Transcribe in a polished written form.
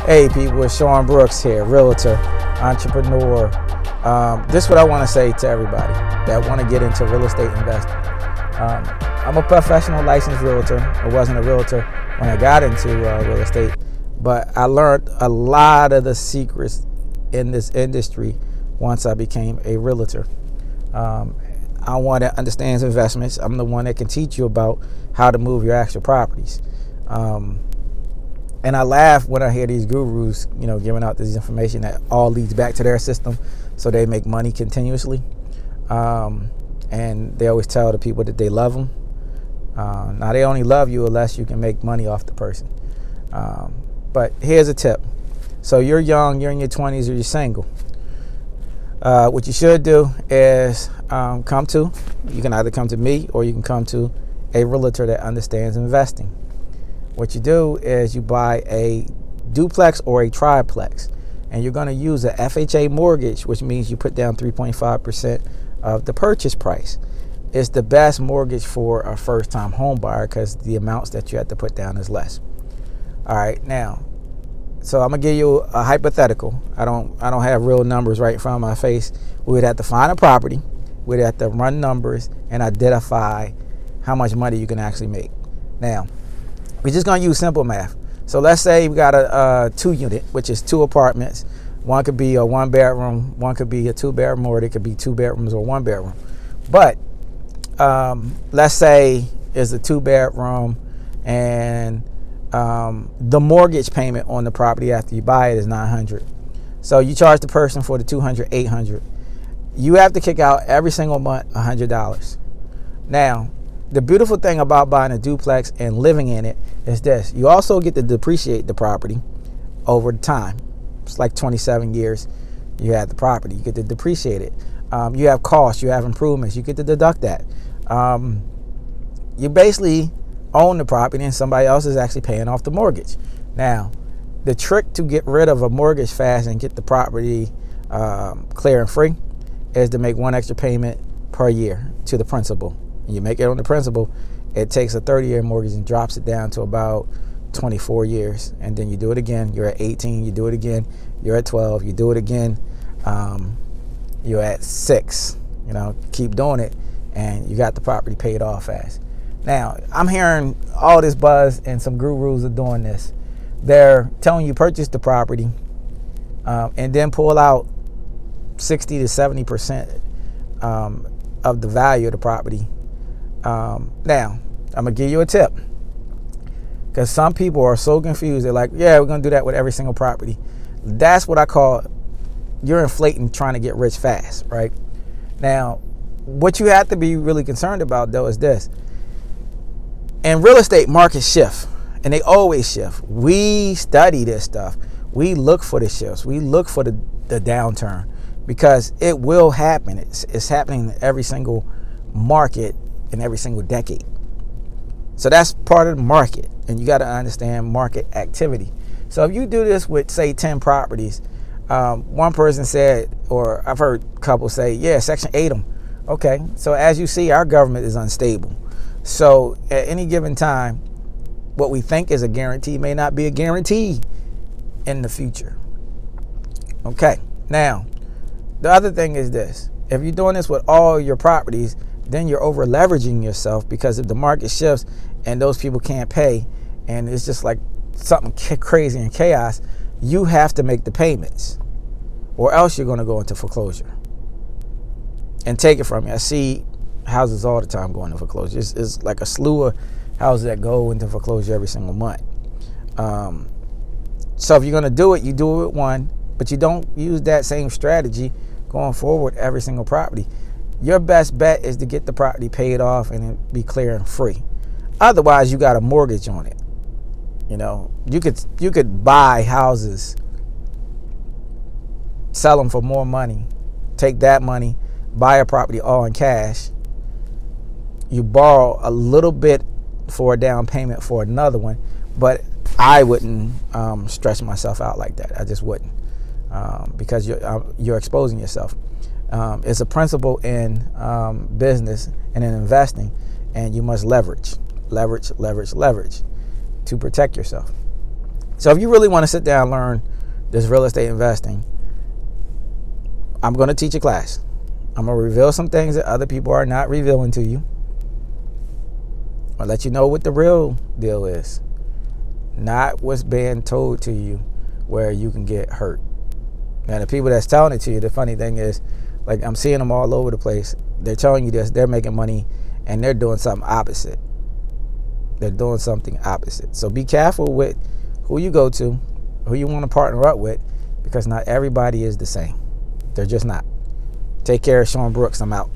Hey people, it's Sean Brooks here, realtor, entrepreneur. This is what I want to say to everybody that want to get into real estate investing. I'm a professional licensed realtor. I wasn't a realtor when I got into real estate, but I learned a lot of the secrets in this industry once I became a realtor. I want to understand investments. I'm the one that can teach you about how to move your actual properties. And I laugh when I hear these gurus, giving out this information that all leads back to their system so they make money continuously. And they always tell the people that they love them. Now, they only love you unless you can make money off the person. But here's a tip. So you're young, you're in your 20s, or you're single. What you should do is you can either come to me or you can come to a realtor that understands investing. What you do is you buy a duplex or a triplex, and you're going to use a FHA mortgage, which means you put down 3.5% of the purchase price. It's the best mortgage for a first-time home buyer because the amounts that you have to put down is less. All right, now, so I'm gonna give you a hypothetical. I don't have real numbers right in front of my face. We would have to find a property. We'd have to run numbers and identify how much money you can actually make. Now, we're just going to use simple math. So let's say we got a 2-unit, which is 2 apartments. One could be a 1-bedroom, one could be a 2-bedroom, or it could be 2 bedrooms or 1 bedroom. But let's say it's a 2-bedroom and the mortgage payment on the property after you buy it is $900. So you charge the person for the $200, $800. You have to kick out every single month $100. Now, the beautiful thing about buying a duplex and living in it is this. You also get to depreciate the property over time. It's like 27 years you have the property. You get to depreciate it. You have costs. You have improvements. You get to deduct that. You basically own the property and somebody else is actually paying off the mortgage. Now, the trick to get rid of a mortgage fast and get the property clear and free is to make one extra payment per year to the principal. You make it on the principal, it takes a 30-year mortgage and drops it down to about 24 years. And then you do it again, you're at 18, you do it again, you're at 12, you do it again, you're at 6. Keep doing it, and you got the property paid off fast. Now, I'm hearing all this buzz, and some gurus are doing this. They're telling you purchase the property and then pull out 60 to 70% of the value of the property. Now, I'm going to give you a tip, because some people are so confused. They're like, yeah, we're going to do that with every single property. That's what I call you're inflating trying to get rich fast, right? Now, what you have to be really concerned about, though, is this. In real estate, markets shift, and they always shift. We study this stuff. We look for the shifts. We look for the downturn, because it will happen. It's happening in every single market in every single decade. So that's part of the market, and you got to understand market activity. So if you do this with, say, 10 properties, one person said, or I've heard couples say, yeah, Section 8 them. Okay, so as you see, our government is unstable. So at any given time, what we think is a guarantee may not be a guarantee in the future. Okay, now, the other thing is this. If you're doing this with all your properties, then you're over leveraging yourself, because if the market shifts and those people can't pay and it's just like something crazy and chaos, you have to make the payments, or else you're going to go into foreclosure and take it from you. I see houses all the time going into foreclosure. It's like a slew of houses that go into foreclosure every single month. So if you're going to do it, you do it with one, but you don't use that same strategy going forward every single property. Your best bet is to get the property paid off and be clear and free. Otherwise, you got a mortgage on it. You could buy houses, sell them for more money, take that money, buy a property all in cash. You borrow a little bit for a down payment for another one, but I wouldn't stretch myself out like that. I just wouldn't, because you're exposing yourself. It's a principle in business and in investing, and you must leverage to protect yourself. So if you really want to sit down and learn this real estate investing, I'm going to teach a class. I'm going to reveal some things that other people are not revealing to you. I'll let you know what the real deal is, not what's being told to you where you can get hurt. And the people that's telling it to you, the funny thing is, like, I'm seeing them all over the place. They're telling you this, they're making money, and they're doing something opposite. They're doing something opposite. So be careful with who you go to, who you want to partner up with, because not everybody is the same. They're just not. Take care, Sean Brooks. I'm out.